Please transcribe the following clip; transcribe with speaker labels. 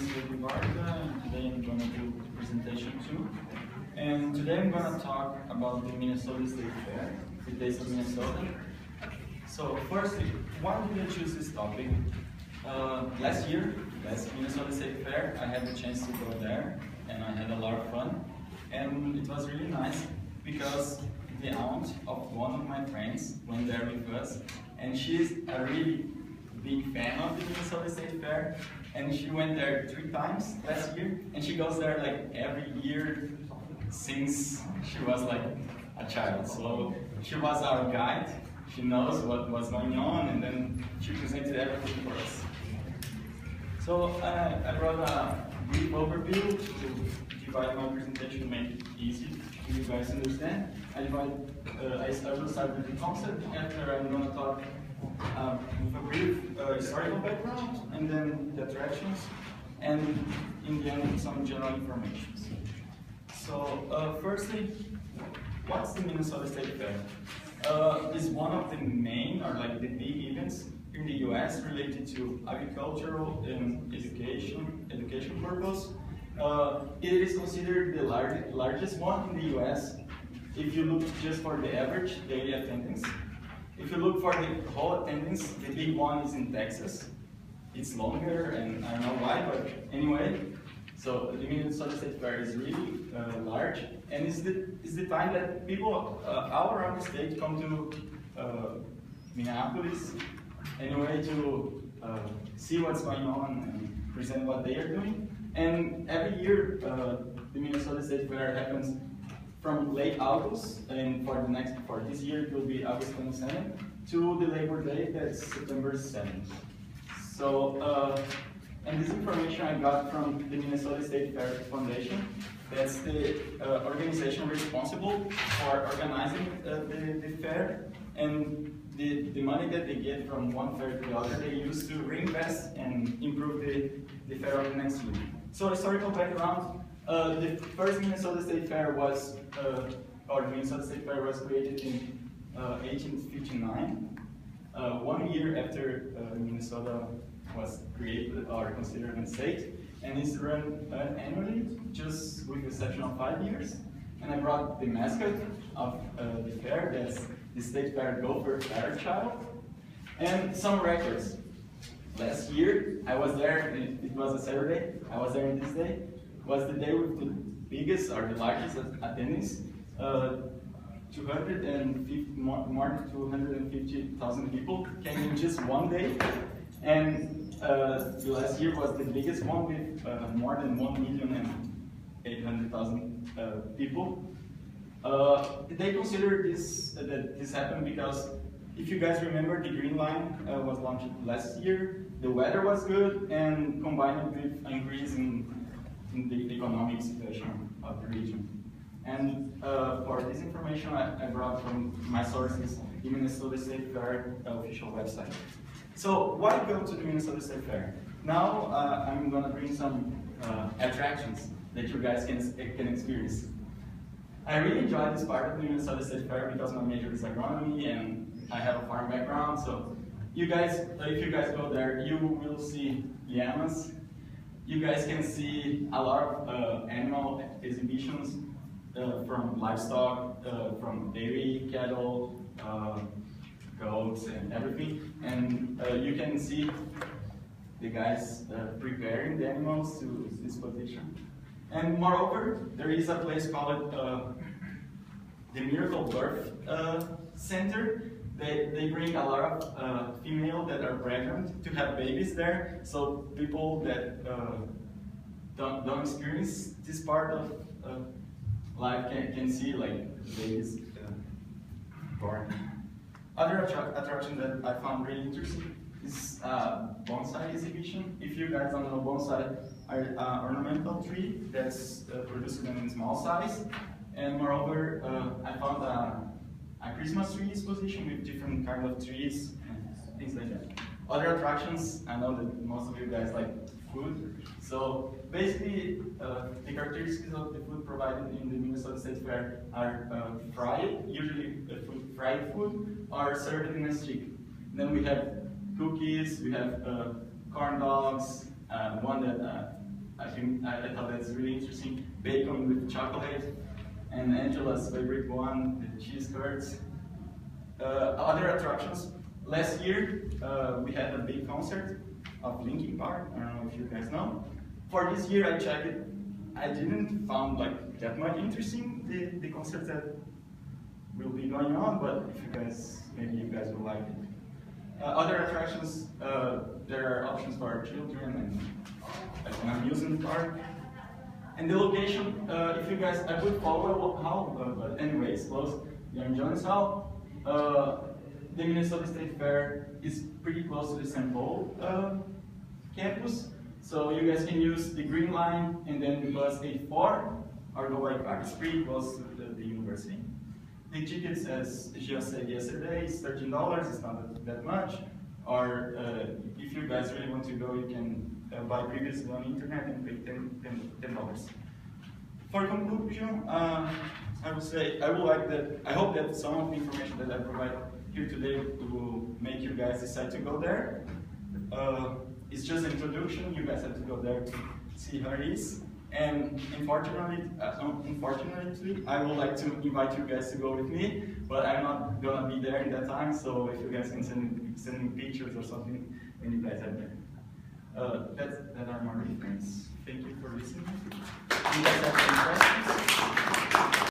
Speaker 1: is and today I'm going to do a presentation too. And today I'm going to talk about the Minnesota State Fair, the Days of Minnesota. So firstly, why did I choose this topic? Last Minnesota State Fair, I had the chance to go there and I had a lot of fun. And it was really nice because the aunt of one of my friends went there with us, and she's a really big fan of the Minnesota State Fair, and she went there 3 times last year, and she goes there like every year since she was like a child. So she was our guide, she knows what was going on, and then she presented everything for us. So I brought a brief overview to divide my presentation to make it easy for you guys to understand. I will start with the concept, after I'm going to talk with a brief historical background, and then the attractions, and in the end some general information. So firstly, what's the Minnesota State Fair? It's one of the main, or like the big events in the US related to agricultural and education purpose. It is considered the largest one in the US if you look just for the average daily attendance. If you look for the whole attendance, the big one is in Texas. It's longer, and I don't know why, but anyway. So the Minnesota State Fair is really large, and it's the time that people all around the state come to Minneapolis anyway to see what's going on and present what they are doing. And every year the Minnesota State Fair happens from late August, and for this year it will be August 27th, to the Labor Day, that's September 7th. So, and this information I got from the Minnesota State Fair Foundation. That's the organization responsible for organizing the fair, and the money that they get from one fair to the other, they use to reinvest and improve the fair of the next year. So, historical background. The first Minnesota State Fair was, or the Minnesota State Fair was created in 1859, 1 year after Minnesota was created or considered a state, and it's run annually, just with the exception of 5 years. And I brought the mascot of the fair, that's the State Fair Gopher Fairchild, and some records. Last year, I was there, it was a Saturday, I was there on this day. Was the day with the biggest or the largest attendance, more than 250,000 people came in just one day, and the last year was the biggest one with more than 1,800,000 people. They consider this that this happened because, if you guys remember, the Green Line was launched last year. The weather was good, and combined with an increase in the economic situation of the region. And for this information I brought from my sources, the Minnesota State Fair official website. So why go to the Minnesota State Fair? Now I'm going to bring some attractions that you guys can experience. I really enjoy this part of the Minnesota State Fair because my major is agronomy and I have a farm background. So you guys, if you guys go there, you will see llamas. You guys can see a lot of animal exhibitions from livestock, from dairy, cattle, goats, and everything. And you can see the guys preparing the animals to this position. And moreover, there is a place called the Miracle Birth Center. They bring a lot of females that are pregnant to have babies there, so people that don't experience this part of life can see like babies born. Other attraction that I found really interesting is bonsai exhibition. If you guys don't know, bonsai are an ornamental tree that's produced in small size, and moreover, I found a Christmas tree exposition with different kind of trees and things like that. Other attractions, I know that most of you guys like food. So basically, the characteristics of the food provided in the Minnesota State Fair are fried, usually fried food, or served in a stick. Then we have cookies, we have corn dogs, one that I thought that's really interesting. Bacon with chocolate, and Angela's favorite one, the cheese curds. Other attractions. Last year, we had a big concert of Linkin Park. I don't know if you guys know. For this year, I checked it. I didn't found like that much interesting the concerts that will be going on, but if you guys, maybe you guys will like it. Other attractions, there are options for our children and like an amusement park. And the location, if you guys, I would follow how, but anyway, it's close. You're in Jones Hall. The Minnesota State Fair is pretty close to the St. Paul campus. So you guys can use the green line and then the bus 84 or go by car. It's pretty close to the university. The tickets, as Gia said yesterday, is $13. It's not that much. Or if you guys really want to go, you can buy previously on the internet and pay $10. For conclusion, I would say I hope that some of the information that I provide here today will make you guys decide to go there. It's just an introduction. You guys have to go there to see how it is. And unfortunately, I would like to invite you guys to go with me, but I'm not gonna be there in that time. So if you guys can send me pictures or something when you guys are there. That are my reference. Thank you for listening. Do you guys have any questions?